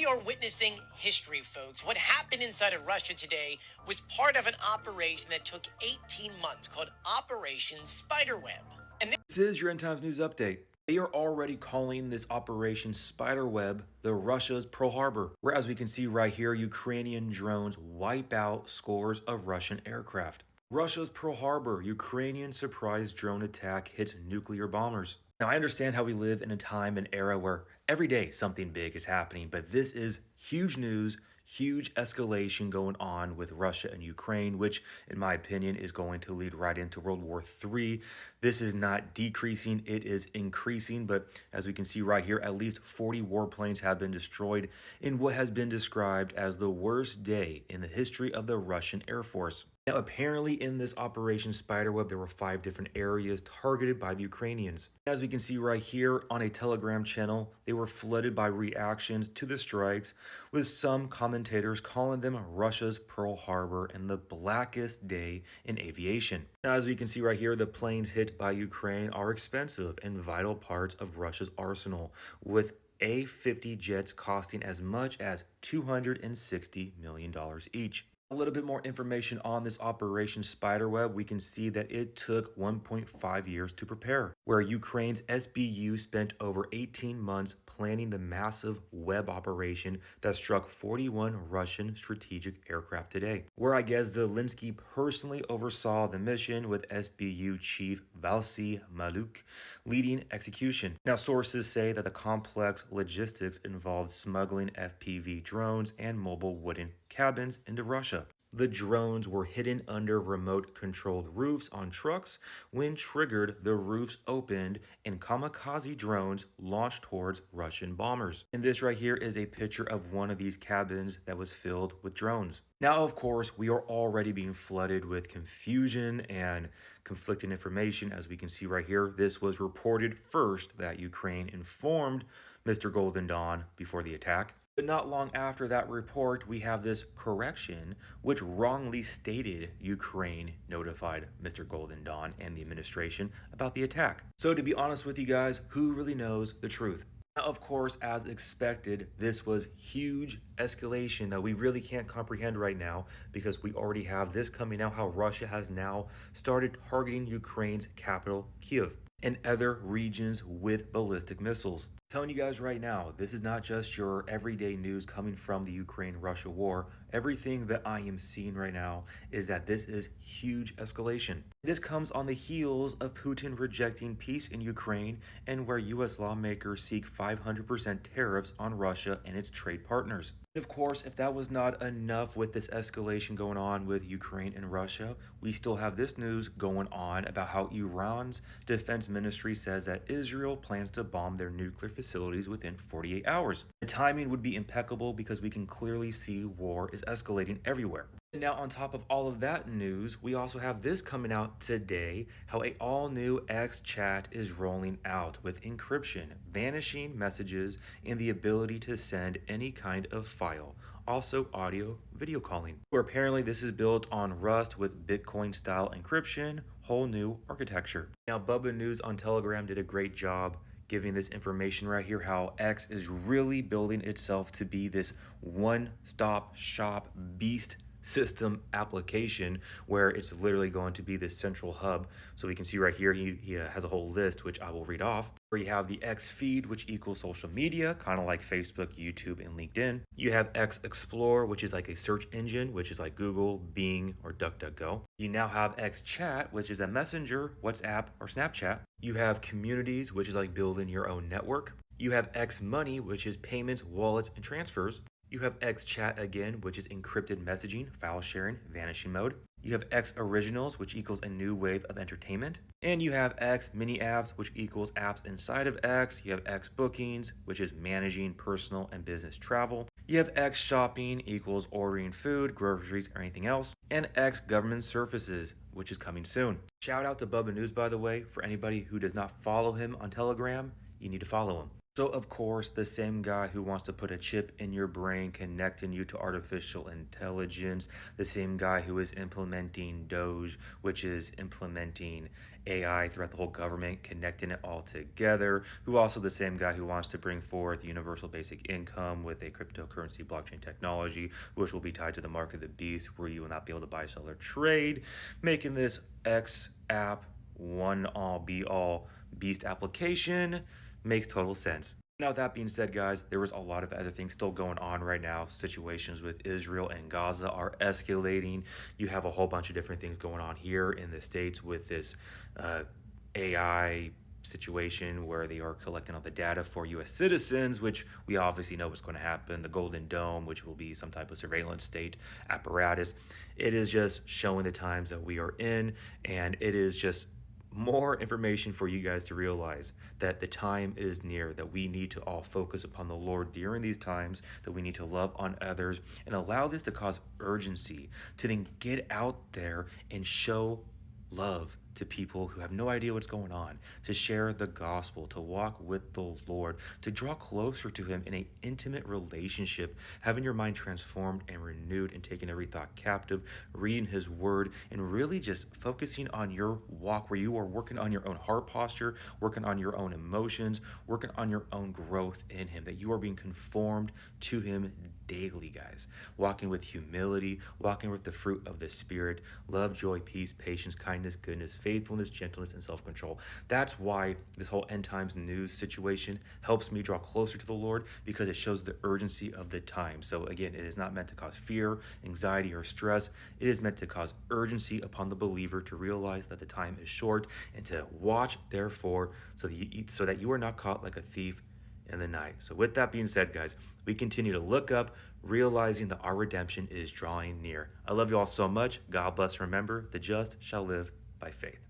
are witnessing history, folks. What happened inside of Russia today was part of an operation that took 18 months called Operation Spiderweb. And this is your End Times News Update. They are already calling this Operation Spiderweb the Russia's Pearl Harbor, where, as we can see right here, Ukrainian drones wipe out scores of Russian aircraft. Russia's Pearl Harbor, Ukrainian surprise drone attack hits nuclear bombers. Now, I understand how we live in a time and era where every day something big is happening, but this is huge news, huge escalation going on with Russia and Ukraine, which, in my opinion, is going to lead right into World War III. This is not decreasing, it is increasing, but as we can see right here, at least 40 warplanes have been destroyed in what has been described as the worst day in the history of the Russian Air Force. Now, apparently in this Operation Spiderweb, there were 5 different areas targeted by the Ukrainians. As we can see right here on a Telegram channel, they were flooded by reactions to the strikes, with some commentators calling them Russia's Pearl Harbor and the blackest day in aviation. Now, as we can see right here, the planes hit by Ukraine are expensive and vital parts of Russia's arsenal, with A-50 jets costing as much as $260 million each. A little bit more information on this Operation Spiderweb. We can see that it took 1.5 years to prepare, where Ukraine's SBU spent over 18 months planning the massive web operation that struck 41 Russian strategic aircraft today, where I guess Zelensky personally oversaw the mission, with SBU Chief Valsy Maluk leading execution. Now, sources say that the complex logistics involved smuggling FPV drones and mobile wooden cabins into Russia. The drones were hidden under remote-controlled roofs on trucks. When triggered, the roofs opened and kamikaze drones launched towards Russian bombers. And this right here is a picture of one of these cabins that was filled with drones. Now, of course, we are already being flooded with confusion and conflicting information. As we can see right here, this was reported first that Ukraine informed Mr. Golden Dawn before the attack. But not long after that report, we have this correction, which wrongly stated Ukraine notified Mr. Golden Dawn and the administration about the attack. So to be honest with you guys, who really knows the truth? Now, of course, as expected, this was huge escalation that we really can't comprehend right now, because we already have this coming out, how Russia has now started targeting Ukraine's capital, Kyiv, and other regions with ballistic missiles. Telling you guys right now, this is not just your everyday news coming from the Ukraine-Russia war. Everything that I am seeing right now is that this is huge escalation. This comes on the heels of Putin rejecting peace in Ukraine, and where U.S. lawmakers seek 500% tariffs on Russia and its trade partners. Of course, if that was not enough with this escalation going on with Ukraine and Russia, we still have this news going on about how Iran's defense ministry says that Israel plans to bomb their nuclear facilities within 48 hours. The timing would be impeccable because we can clearly see war is escalating everywhere. And now, on top of all of that news, we also have this coming out today, how an all-new X chat is rolling out with encryption, vanishing messages, and the ability to send any kind of file. Also audio video calling, where apparently this is built on Rust with Bitcoin style encryption, whole new architecture. Now, Bubba News on Telegram did a great job giving this information right here, how X is really building itself to be this one-stop shop beast system application, where it's literally going to be this central hub. So we can see right here, he has a whole list, which I will read off, where you have the X feed, which equals social media, kind of like Facebook, YouTube, and LinkedIn. You have X Explore, which is like a search engine, which is like Google, Bing, or DuckDuckGo. You now have X Chat, which is a messenger, WhatsApp, or Snapchat. You have Communities, which is like building your own network. You have X Money, which is payments, wallets, and transfers. You have X Chat again, which is encrypted messaging, file sharing, vanishing mode. You have X Originals, which equals a new wave of entertainment. And you have X Mini Apps, which equals apps inside of X. You have X Bookings, which is managing personal and business travel. You have X Shopping equals ordering food, groceries, or anything else. And X Government Services, which is coming soon. Shout out to Bubba News, by the way. For anybody who does not follow him on Telegram, you need to follow him. So, of course, the same guy who wants to put a chip in your brain, connecting you to artificial intelligence, the same guy who is implementing Doge, which is implementing AI throughout the whole government, connecting it all together, who also the same guy who wants to bring forth universal basic income with a cryptocurrency blockchain technology, which will be tied to the mark of the beast, where you will not be able to buy, sell, or trade, making this X app one all be all beast application makes total sense. Now, that being said, guys, there was a lot of other things still going on right now. Situations with Israel and Gaza are escalating. You have a whole bunch of different things going on here in the States with this uh, AI situation where they are collecting all the data for US citizens, which we obviously know what's going to happen. The Golden Dome, which will be some type of surveillance state apparatus. It is just showing the times that we are in, and it is just more information for you guys to realize that the time is near, that we need to all focus upon the Lord during these times, that we need to love on others and allow this to cause urgency to then get out there and show love to people who have no idea what's going on, to share the gospel, to walk with the Lord, to draw closer to Him in an intimate relationship, having your mind transformed and renewed and taking every thought captive, reading His Word, and really just focusing on your walk where you are working on your own heart posture, working on your own emotions, working on your own growth in Him, that you are being conformed to Him daily, guys. Walking with humility, walking with the fruit of the Spirit, love, joy, peace, patience, kindness, goodness, faithfulness, gentleness, and self-control. That's why this whole end times news situation helps me draw closer to the Lord, because it shows the urgency of the time. So again, it is not meant to cause fear, anxiety, or stress. It is meant to cause urgency upon the believer to realize that the time is short, and to watch therefore so that you are not caught like a thief in the night. So with that being said, guys, we continue to look up, realizing that our redemption is drawing near. I love you all so much. God bless. Remember, the just shall live by faith.